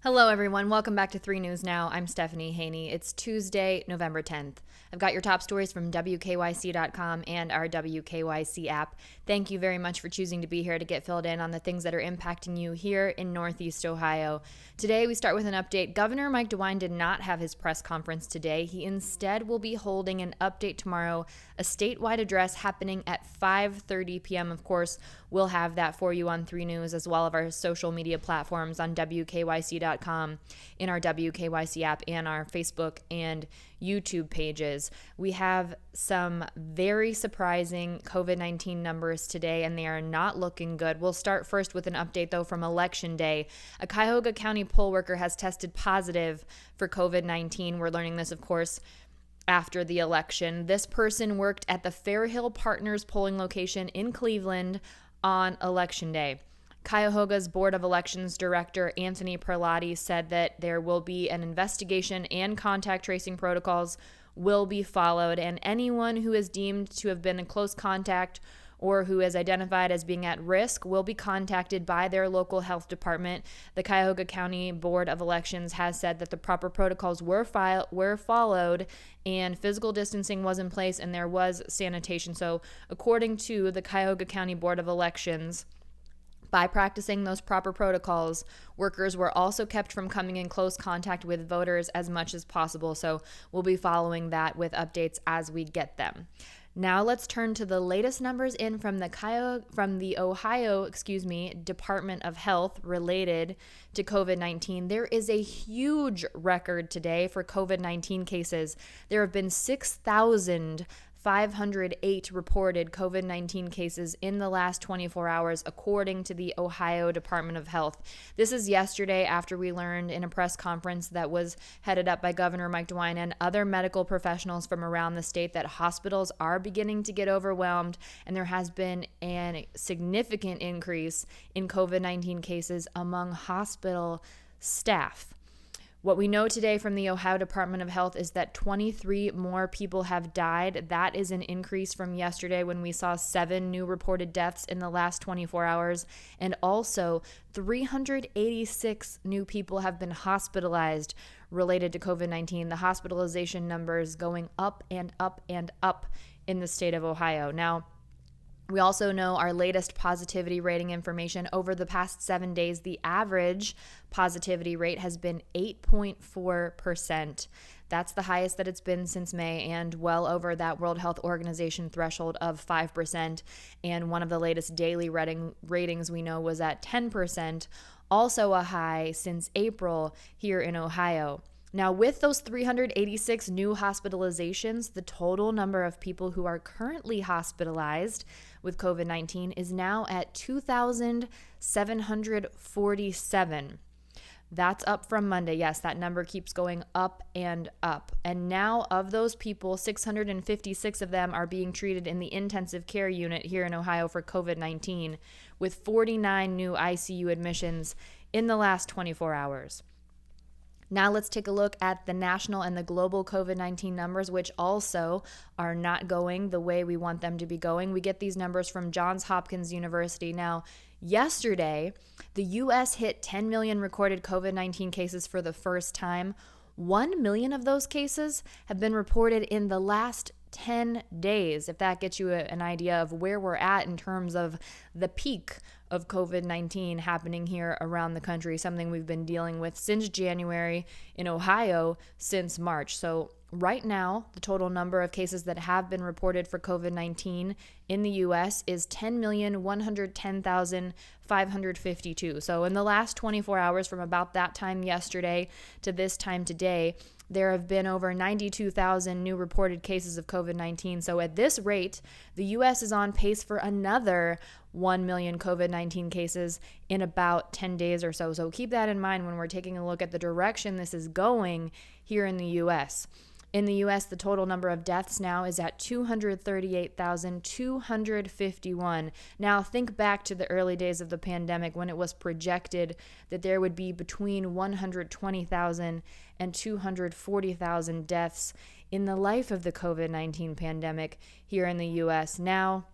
Hello, everyone. Welcome back to 3 News Now. I'm Stephanie Haney. It's Tuesday, November 10th. I've got your top stories from WKYC.com and our WKYC app. Thank you very much for choosing to be here to get filled in on the things that are impacting you here in Northeast Ohio. Today, we start with an update. Governor Mike DeWine did not have his press conference today. He instead will be holding an update tomorrow, a statewide address happening at 5:30 p.m. Of course, we'll have that for you on 3 News as well as our social media platforms on WKYC.com, in our WKYC app, and our Facebook and YouTube pages. We have some very surprising COVID-19 numbers today, and they are not looking good. We'll start first with an update, though, from Election Day. A Cuyahoga County poll worker has tested positive for COVID-19. We're learning this, of course, after the election. This person worked at the Fairhill Partners polling location in Cleveland on Election Day. Cuyahoga's Board of Elections Director Anthony Perlotti said that there will be an investigation and contact tracing protocols will be followed, and anyone who is deemed to have been in close contact or who is identified as being at risk will be contacted by their local health department. The Cuyahoga County Board of Elections has said that the proper protocols were followed and physical distancing was in place and there was sanitation. So according to the Cuyahoga County Board of Elections, by practicing those proper protocols, workers were also kept from coming in close contact with voters as much as possible. So we'll be following that with updates as we get them. Now let's turn to the latest numbers in from the Ohio Department of Health related to COVID-19. There is a huge record today for COVID-19 cases. There have been 6,508 reported COVID-19 cases in the last 24 hours, according to the Ohio Department of Health. This is yesterday after we learned in a press conference that was headed up by Governor Mike DeWine and other medical professionals from around the state that hospitals are beginning to get overwhelmed, and there has been a significant increase in COVID-19 cases among hospital staff. What we know today from the Ohio Department of Health is that 23 more people have died. That is an increase from yesterday when we saw 7 new reported deaths in the last 24 hours. And also, 386 new people have been hospitalized related to COVID-19. The hospitalization numbers going up and up and up in the state of Ohio. Now, we also know our latest positivity rating information. Over the past 7 days, the average positivity rate has been 8.4%. That's the highest that it's been since May and well over that World Health Organization threshold of 5%. And one of the latest daily ratings we know was at 10%, also a high since April here in Ohio. Now, with those 386 new hospitalizations, the total number of people who are currently hospitalized with COVID-19 is now at 2,747. That's up from Monday. Yes, that number keeps going up and up. And now of those people, 656 of them are being treated in the intensive care unit here in Ohio for COVID-19, with 49 new ICU admissions in the last 24 hours. Now let's take a look at the national and the global COVID-19 numbers, which also are not going the way we want them to be going. We get these numbers from Johns Hopkins University. Now, yesterday, the U.S. hit 10 million recorded COVID-19 cases for the first time. 1 million of those cases have been reported in the last 10 days, if that gets you an idea of where we're at in terms of the peak of COVID-19 happening here around the country, something we've been dealing with since January, in Ohio since March. So right now, the total number of cases that have been reported for COVID-19 in the U.S. is 10,110,552. So in the last 24 hours, from about that time yesterday to this time today, there have been over 92,000 new reported cases of COVID-19. So at this rate, the U.S. is on pace for another 1 million COVID-19 cases in about 10 days or so. So keep that in mind when we're taking a look at the direction this is going here in the U.S. In the U.S., the total number of deaths now is at 238,251. Now, think back to the early days of the pandemic when it was projected that there would be between 120,000 and 240,000 deaths in the life of the COVID-19 pandemic here in the U.S. Now,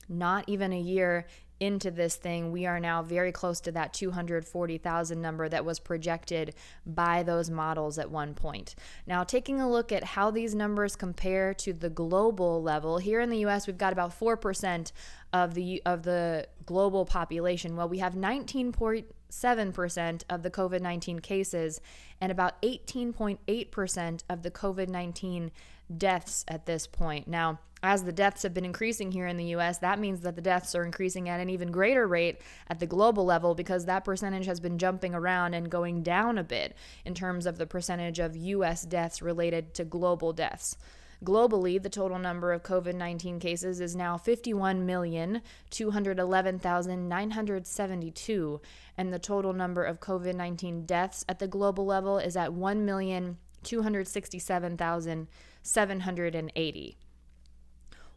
not even a year into this thing, we are now very close to that 240,000 number that was projected by those models at one point. Now, taking a look at how these numbers compare to the global level, here in the US, we've got about 4% of the global population. Well, we have 19.7% of the COVID-19 cases and about 18.8% of the COVID-19 deaths at this point. Now, as the deaths have been increasing here in the US, that means that the deaths are increasing at an even greater rate at the global level, because that percentage has been jumping around and going down a bit in terms of the percentage of US deaths related to global deaths. Globally, the total number of COVID-19 cases is now 51,211,972, and the total number of COVID-19 deaths at the global level is at 1,267,780.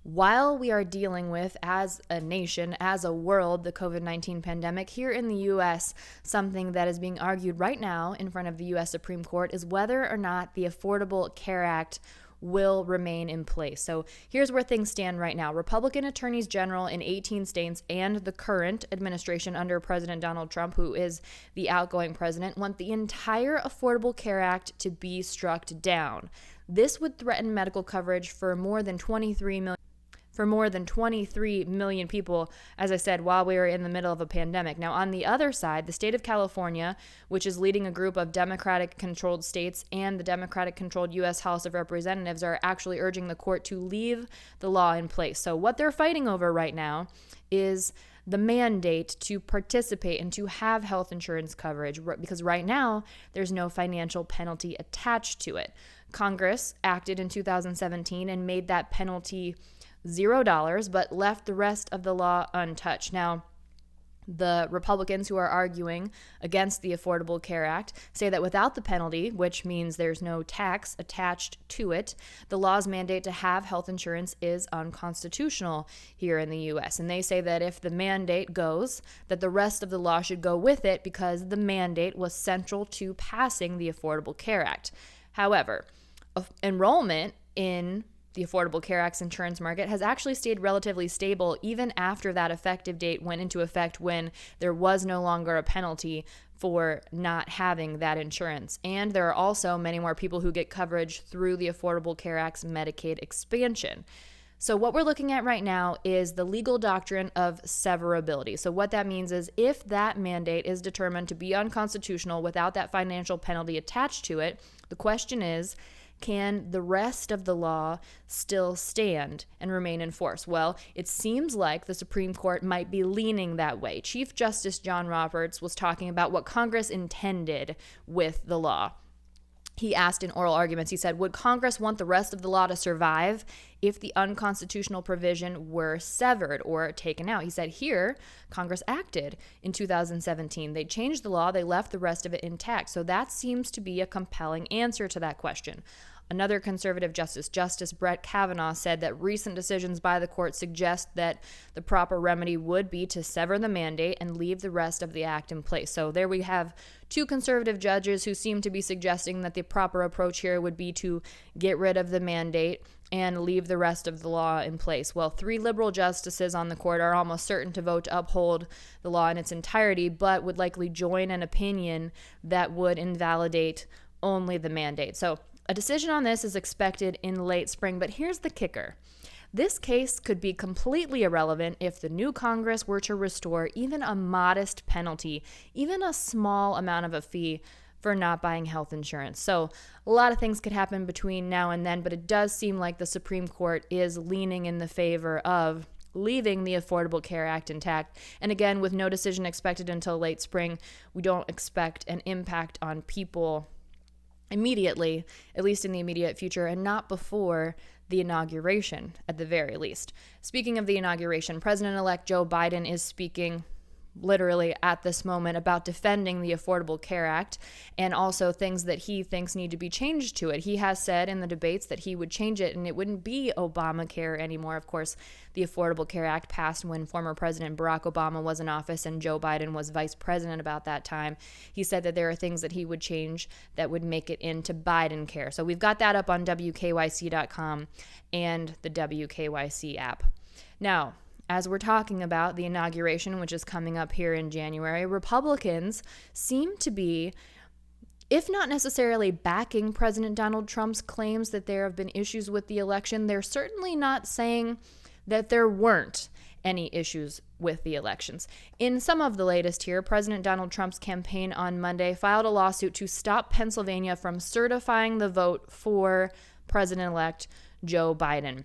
While we are dealing with, as a nation, as a world, the COVID-19 pandemic, here in the U.S., something that is being argued right now in front of the U.S. Supreme Court is whether or not the Affordable Care Act will remain in place. So here's where things stand right now. Republican attorneys general in 18 states and the current administration under President Donald Trump, who is the outgoing president, want the entire Affordable Care Act to be struck down. This would threaten medical coverage for more than 23 million people, as I said, while we are in the middle of a pandemic. Now, on the other side, the state of California, which is leading a group of Democratic-controlled states, and the Democratic-controlled U.S. House of Representatives are actually urging the court to leave the law in place. So what they're fighting over right now is the mandate to participate and to have health insurance coverage, because right now there's no financial penalty attached to it. Congress acted in 2017 and made that penalty $0, but left the rest of the law untouched. Now, the Republicans who are arguing against the Affordable Care Act say that without the penalty, which means there's no tax attached to it, the law's mandate to have health insurance is unconstitutional here in the U.S. And they say that if the mandate goes, that the rest of the law should go with it, because the mandate was central to passing the Affordable Care Act. However, enrollment in the Affordable Care Act's insurance market has actually stayed relatively stable even after that effective date went into effect, when there was no longer a penalty for not having that insurance. And there are also many more people who get coverage through the Affordable Care Act's Medicaid expansion. So what we're looking at right now is the legal doctrine of severability. So what that means is, if that mandate is determined to be unconstitutional without that financial penalty attached to it, the question is, can the rest of the law still stand and remain in force? Well, it seems like the Supreme Court might be leaning that way. Chief Justice John Roberts was talking about what Congress intended with the law. He asked in oral arguments, he said, would Congress want the rest of the law to survive if the unconstitutional provision were severed or taken out? He said, here, Congress acted in 2017. They changed the law. They left the rest of it intact. So that seems to be a compelling answer to that question. Another conservative justice, Justice Brett Kavanaugh, said that recent decisions by the court suggest that the proper remedy would be to sever the mandate and leave the rest of the act in place. So there we have two conservative judges who seem to be suggesting that the proper approach here would be to get rid of the mandate and leave the rest of the law in place. Well, three liberal justices on the court are almost certain to vote to uphold the law in its entirety, but would likely join an opinion that would invalidate only the mandate. So a decision on this is expected in late spring, but here's the kicker. This case could be completely irrelevant if the new Congress were to restore even a modest penalty, even a small amount of a fee for not buying health insurance. So a lot of things could happen between now and then, but it does seem like the Supreme Court is leaning in the favor of leaving the Affordable Care Act intact. And again, with no decision expected until late spring, we don't expect an impact on people immediately, at least in the immediate future, and not before the inauguration, at the very least. Speaking of the inauguration, President-elect Joe Biden is speaking literally at this moment about defending the Affordable Care Act and also things that he thinks need to be changed to it. He has said in the debates that he would change it and it wouldn't be Obamacare anymore. Of course, the Affordable Care Act passed when former President Barack Obama was in office and Joe Biden was vice president about that time. He said that there are things that he would change that would make it into Biden Care. So we've got that up on WKYC.com and the WKYC app. Now, as we're talking about the inauguration, which is coming up here in January, Republicans seem to be, if not necessarily backing President Donald Trump's claims that there have been issues with the election, they're certainly not saying that there weren't any issues with the elections. In some of the latest here, President Donald Trump's campaign on Monday filed a lawsuit to stop Pennsylvania from certifying the vote for President-elect Joe Biden.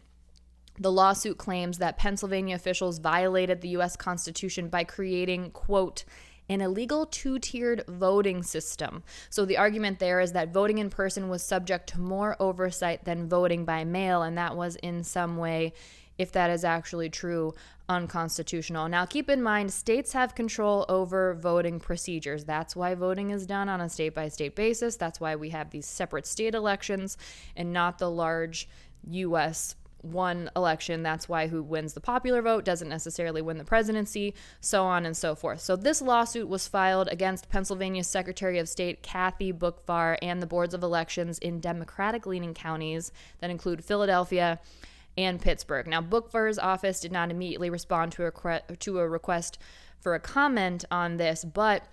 The lawsuit claims that Pennsylvania officials violated the U.S. Constitution by creating, quote, an illegal two-tiered voting system. So the argument there is that voting in person was subject to more oversight than voting by mail, and that was in some way, if that is actually true, unconstitutional. Now, keep in mind, states have control over voting procedures. That's why voting is done on a state-by-state basis. That's why we have these separate state elections and not the large U.S. one election. That's why who wins the popular vote doesn't necessarily win the presidency, so on and so forth. So this lawsuit was filed against Pennsylvania's Secretary of State Kathy Boockvar and the boards of elections in Democratic-leaning counties that include Philadelphia and Pittsburgh. Now, Boockvar's office did not immediately respond to a request for a comment on this, but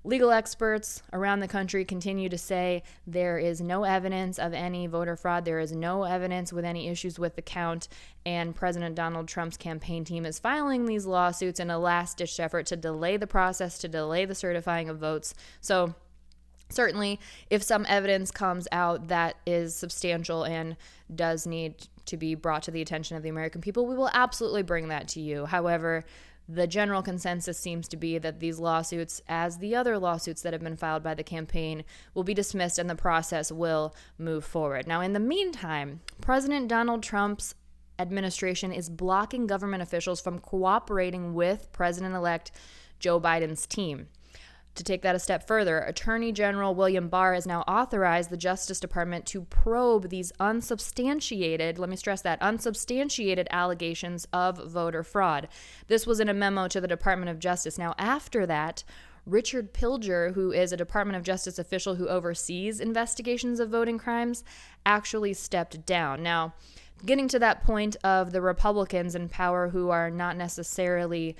legal experts around the country continue to say there is no evidence of any voter fraud. There is no evidence with any issues with the count, and President Donald Trump's campaign team is filing these lawsuits in a last-ditch effort to delay the process, to delay the certifying of votes. So certainly, if some evidence comes out that is substantial and does need to be brought to the attention of the American people, we will absolutely bring that to you. However, the general consensus seems to be that these lawsuits, as the other lawsuits that have been filed by the campaign, will be dismissed and the process will move forward. Now, in the meantime, President Donald Trump's administration is blocking government officials from cooperating with President-elect Joe Biden's team. To take that a step further, Attorney General William Barr has now authorized the Justice Department to probe these unsubstantiated, let me stress that, unsubstantiated allegations of voter fraud. This was in a memo to the Department of Justice. Now, after that, Richard Pilger, who is a Department of Justice official who oversees investigations of voting crimes, actually stepped down. Now, getting to that point of the Republicans in power who are not necessarily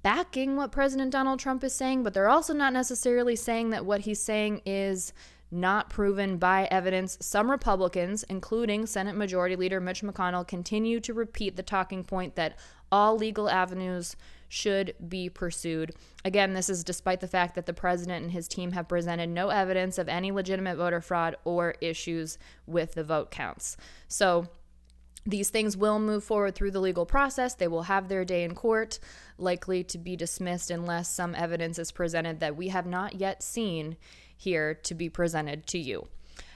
backing what President Donald Trump is saying, but they're also not necessarily saying that what he's saying is not proven by evidence. Some Republicans, including Senate Majority Leader Mitch McConnell, continue to repeat the talking point that all legal avenues should be pursued. Again, this is despite the fact that the president and his team have presented no evidence of any legitimate voter fraud or issues with the vote counts. So these things will move forward through the legal process. They will have their day in court, likely to be dismissed unless some evidence is presented that we have not yet seen here to be presented to you.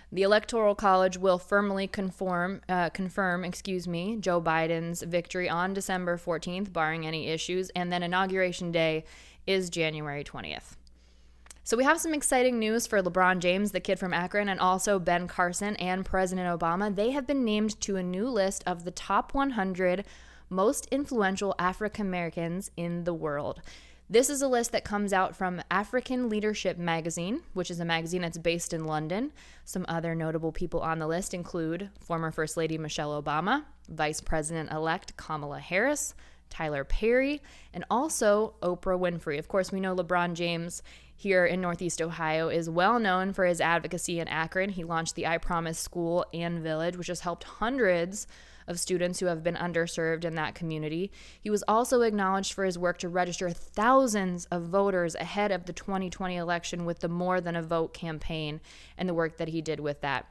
The Electoral College will firmly confirm Joe Biden's victory on December 14th, barring any issues, and then Inauguration Day is January 20th. So we have some exciting news for LeBron James, the kid from Akron, and also Ben Carson and President Obama. They have been named to a new list of the top 100 most influential African Americans in the world. This is a list that comes out from African Leadership Magazine, which is a magazine that's based in London. Some other notable people on the list include former First Lady Michelle Obama, Vice President-elect Kamala Harris, Tyler Perry, and also Oprah Winfrey. Of course, we know LeBron James here in Northeast Ohio is well known for his advocacy in Akron. He launched the I Promise School and Village, which has helped hundreds of students who have been underserved in that community. He was also acknowledged for his work to register thousands of voters ahead of the 2020 election with the More Than a Vote campaign and the work that he did with that.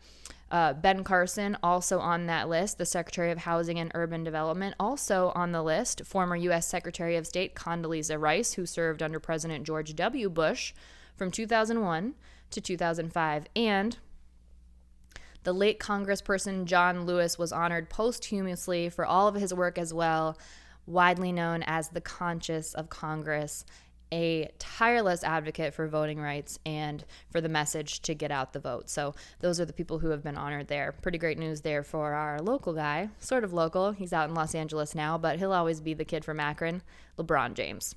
Ben Carson, also on that list, the Secretary of Housing and Urban Development, also on the list, former U.S. Secretary of State Condoleezza Rice, who served under President George W. Bush from 2001 to 2005, and the late Congressperson John Lewis was honored posthumously for all of his work as well, widely known as the Conscience of Congress, a tireless advocate for voting rights and for the message to get out the vote. So those are the people who have been honored there. Pretty great news there for our local guy, sort of local. He's out in Los Angeles now, but he'll always be the kid from Akron, LeBron James.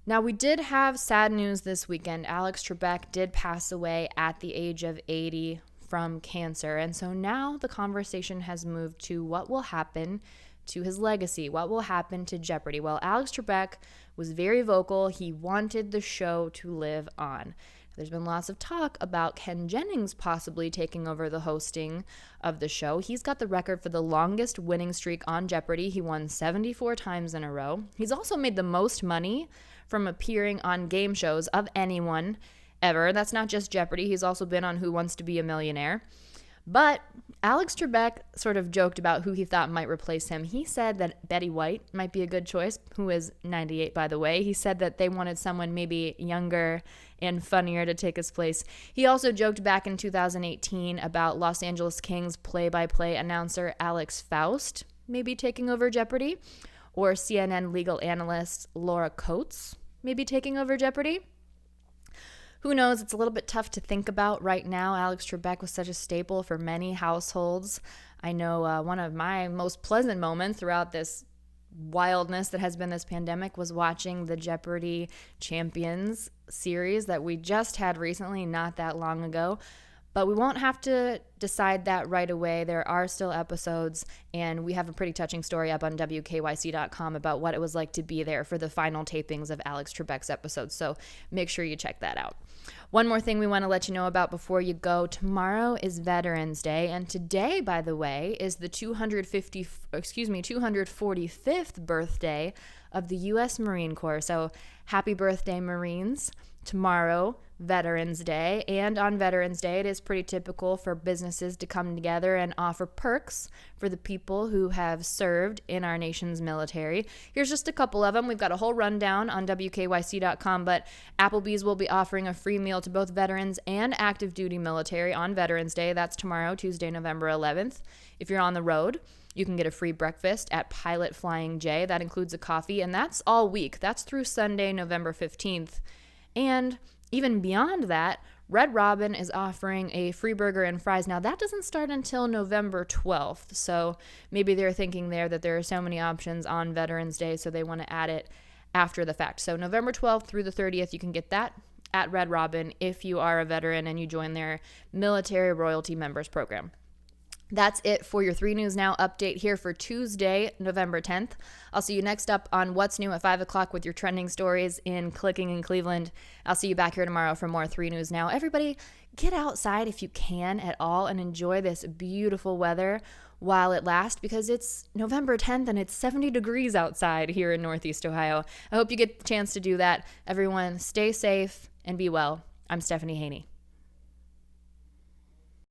Now, we did have sad news this weekend. Alex Trebek did pass away at the age of 80 from cancer. And so now the conversation has moved to what will happen to his legacy? What will happen to Jeopardy? Well, Alex Trebek was very vocal. He wanted the show to live on. There's been lots of talk about Ken Jennings possibly taking over the hosting of the show. He's got the record for the longest winning streak on Jeopardy. He won 74 times in a row. He's also made the most money from appearing on game shows of anyone ever. That's not just Jeopardy. He's also been on Who Wants to Be a Millionaire. But Alex Trebek sort of joked about who he thought might replace him. He said that Betty White might be a good choice, who is 98, by the way. He said that they wanted someone maybe younger and funnier to take his place. He also joked back in 2018 about Los Angeles Kings play-by-play announcer Alex Faust maybe taking over Jeopardy, or CNN legal analyst Laura Coates maybe taking over Jeopardy. Who knows? It's a little bit tough to think about right now. Alex Trebek was such a staple for many households. I know one of my most pleasant moments throughout this wildness that has been this pandemic was watching the Jeopardy Champions series that we just had recently, not that long ago. But we won't have to decide that right away. There are still episodes, and we have a pretty touching story up on WKYC.com about what it was like to be there for the final tapings of Alex Trebek's episodes. So make sure you check that out. One more thing we want to let you know about before you go. Tomorrow is Veterans Day, and today, by the way, is the 245th birthday of the U.S. Marine Corps. So happy birthday, Marines. Tomorrow, Veterans Day, and on Veterans Day, it is pretty typical for businesses to come together and offer perks for the people who have served in our nation's military. Here's just a couple of them. We've got a whole rundown on WKYC.com, but Applebee's will be offering a free meal to both veterans and active duty military on Veterans Day. That's tomorrow, Tuesday, November 11th. If you're on the road, you can get a free breakfast at Pilot Flying J. That includes a coffee, and that's all week. That's through Sunday, November 15th. And even beyond that, Red Robin is offering a free burger and fries. Now, that doesn't start until November 12th, so maybe they're thinking there that there are so many options on Veterans Day, so they want to add it after the fact. So November 12th through the 30th, you can get that at Red Robin if you are a veteran and you join their Military Royalty Members Program. That's it for your 3 News Now update here for Tuesday, November 10th. I'll see you next up on What's New at 5 o'clock with your trending stories in Clicking in Cleveland. I'll see you back here tomorrow for more 3 News Now. Everybody, get outside if you can at all and enjoy this beautiful weather while it lasts, because it's November 10th and it's 70 degrees outside here in Northeast Ohio. I hope you get the chance to do that. Everyone, stay safe and be well. I'm Stephanie Haney.